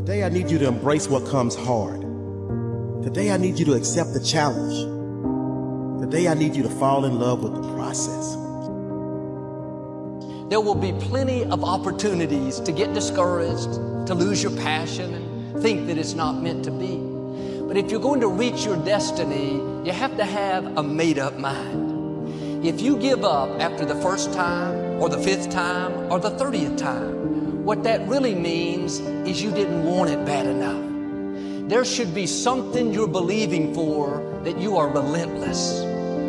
Today I need you to embrace what comes hard. Today I need you to accept the challenge. Today I need you to fall in love with the process. There will be plenty of opportunities to get discouraged, to lose your passion, and think that it's not meant to be. But if you're going to reach your destiny, you have to have a made-up mind. If you give up after the first time, or the 5th time, or the 30th time, what that really means is you didn't want it bad enough. There should be something you're believing for that you are relentless.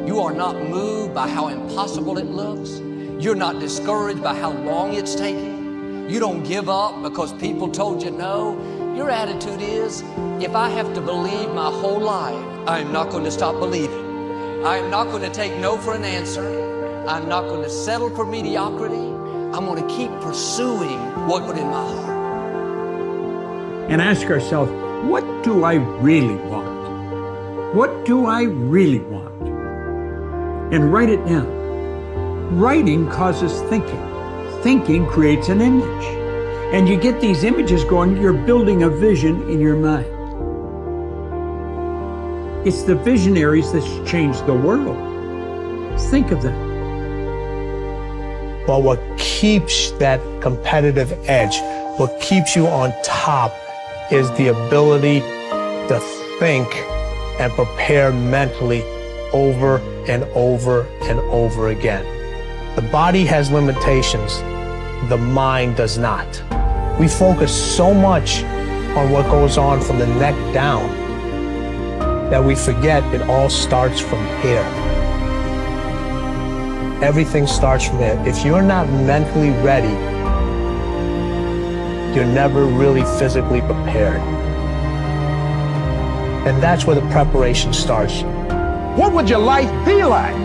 You are not moved by how impossible it looks. You're not discouraged by how long it's taking. You don't give up because people told you no. Your attitude is, if I have to believe my whole life, I'm not going to stop believing. I'm not going to take no for an answer. I'm not going to settle for mediocrity. I'm going to keep pursuing what's in my heart. And ask ourselves, what do I really want? What do I really want? And write it down. Writing causes thinking. Thinking creates an image. And you get these images going, you're building a vision in your mind. It's the visionaries that changed the world. Think of that. But what keeps that competitive edge, what keeps you on top, is the ability to think and prepare mentally over and over and over again. The body has limitations, the mind does not. We focus so much on what goes on from the neck down that we forget it all starts from here. Everything starts from here. If you're not mentally ready, you're never really physically prepared. And that's where the preparation starts. What would your life be like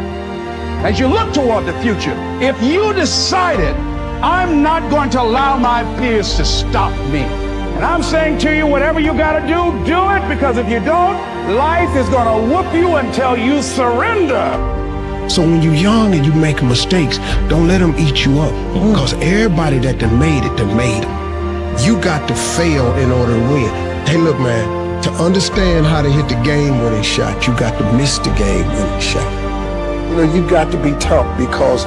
as you look toward the future if you decided, I'm not going to allow my peers to stop me? And I'm saying to you, whatever you got to do it, because if you don't, life is going to whoop you until you surrender. So when you're young and you make mistakes, don't let them eat you up. Because everybody that done made it, done made it. You got to fail in order to win. Hey, look, man, to understand how to hit the game-winning shot, you got to miss the game-winning shot. You know, you got to be tough because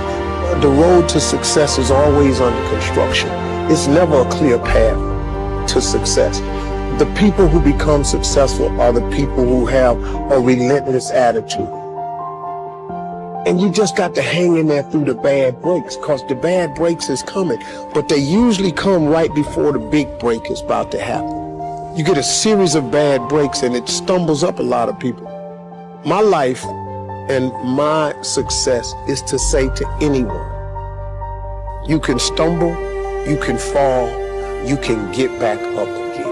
the road to success is always under construction. It's never a clear path to success. The people who become successful are the people who have a relentless attitude. And you just got to hang in there through the bad breaks, because the bad breaks is coming, but they usually come right before the big break is about to happen. You get a series of bad breaks and it stumbles up a lot of people. My life and my success is to say to anyone, you can stumble, you can fall, you can get back up again.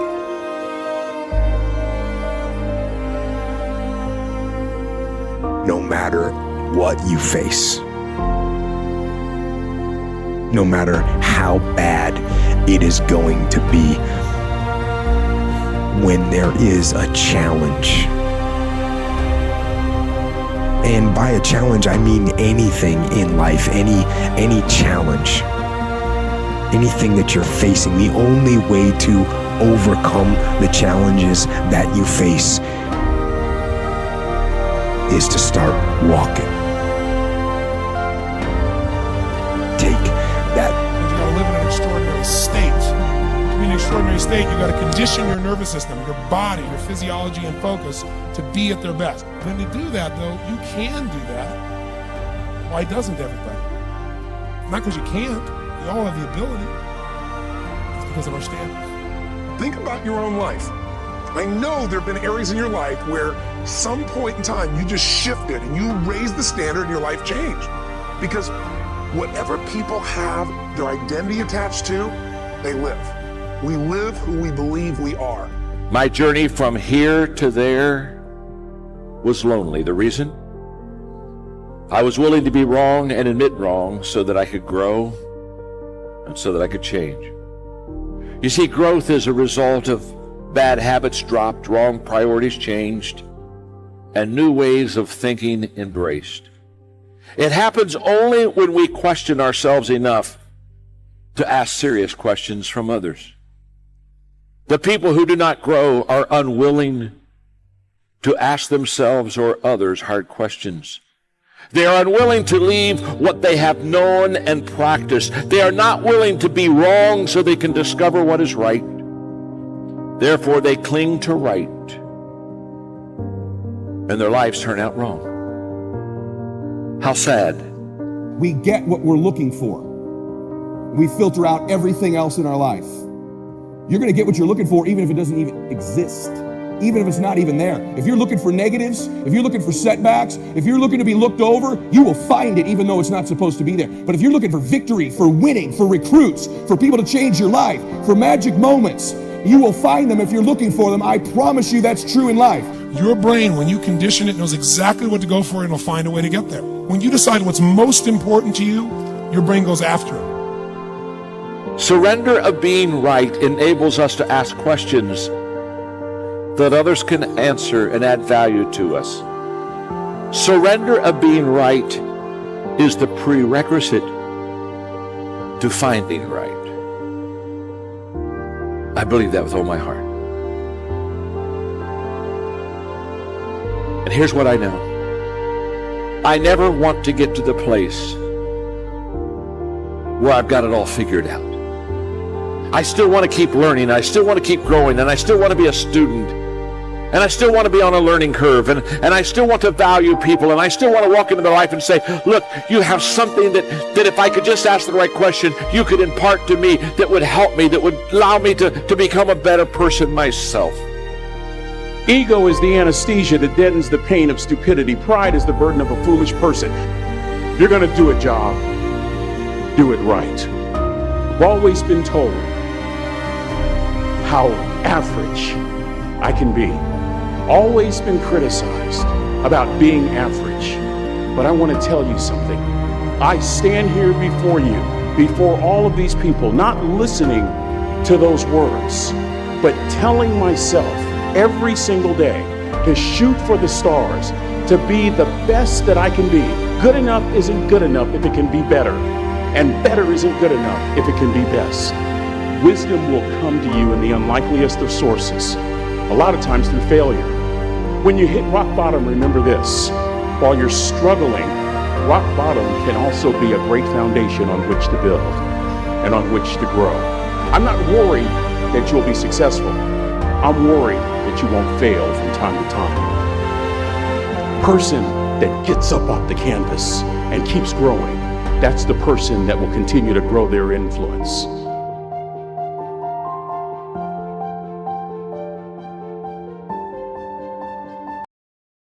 No matter what you face, no matter how bad it is going to be, when there is a challenge, and by a challenge I mean anything in life, any challenge, anything that you're facing, the only way to overcome the challenges that you face is to start walking. Take that. You gotta live in an extraordinary state. To be in an extraordinary state, you gotta condition your nervous system, your body, your physiology and focus to be at their best. When you do that, though, you can do that. Why doesn't everybody? Not because you can't. We all have the ability. It's because of our standards. Think about your own life. I know there have been areas in your life where some point in time you just shifted and you raised the standard and your life changed. Because whatever people have their identity attached to, they live. We live who we believe we are. My journey from here to there was lonely. The reason? I was willing to be wrong and admit wrong so that I could grow and so that I could change. You see, growth is a result of bad habits dropped, wrong priorities changed, and new ways of thinking embraced. It happens only when we question ourselves enough to ask serious questions from others. The people who do not grow are unwilling to ask themselves or others hard questions. They are unwilling to leave what they have known and practiced. They are not willing to be wrong so they can discover what is right. Therefore, they cling to right, and their lives turn out wrong. How sad. We get what we're looking for. We filter out everything else in our life. You're going to get what you're looking for even if it doesn't even exist. Even if it's not even there. If you're looking for negatives, if you're looking for setbacks, if you're looking to be looked over, you will find it even though it's not supposed to be there. But if you're looking for victory, for winning, for recruits, for people to change your life, for magic moments, you will find them if you're looking for them. I promise you that's true in life. Your brain, when you condition it, knows exactly what to go for and will find a way to get there. When you decide what's most important to you, your brain goes after it. Surrender of being right enables us to ask questions that others can answer and add value to us. Surrender of being right is the prerequisite to finding right. I believe that with all my heart. And here's what I know. I never want to get to the place where I've got it all figured out. I still want to keep learning. I still want to keep growing. And I still want to be a student. And I still want to be on a learning curve. And I still want to value people. And I still want to walk into their life and say, look, you have something that if I could just ask the right question, you could impart to me that would help me, that would allow me to become a better person myself. Ego is the anesthesia that deadens the pain of stupidity. Pride is the burden of a foolish person. If you're going to do a job, do it right. I've always been told how average I can be. Always been criticized about being average. But I want to tell you something. I stand here before you, before all of these people, not listening to those words, but telling myself every single day to shoot for the stars, to be the best that I can be. Good enough isn't good enough if it can be better, and better isn't good enough if it can be best. Wisdom will come to you in the unlikeliest of sources, a lot of times through failure. When you hit rock bottom, remember this. While you're struggling, rock bottom can also be a great foundation on which to build and on which to grow. I'm not worried that you'll be successful. I'm worried that you won't fail from time to time. Person that gets up off the canvas and keeps growing, that's the person that will continue to grow their influence.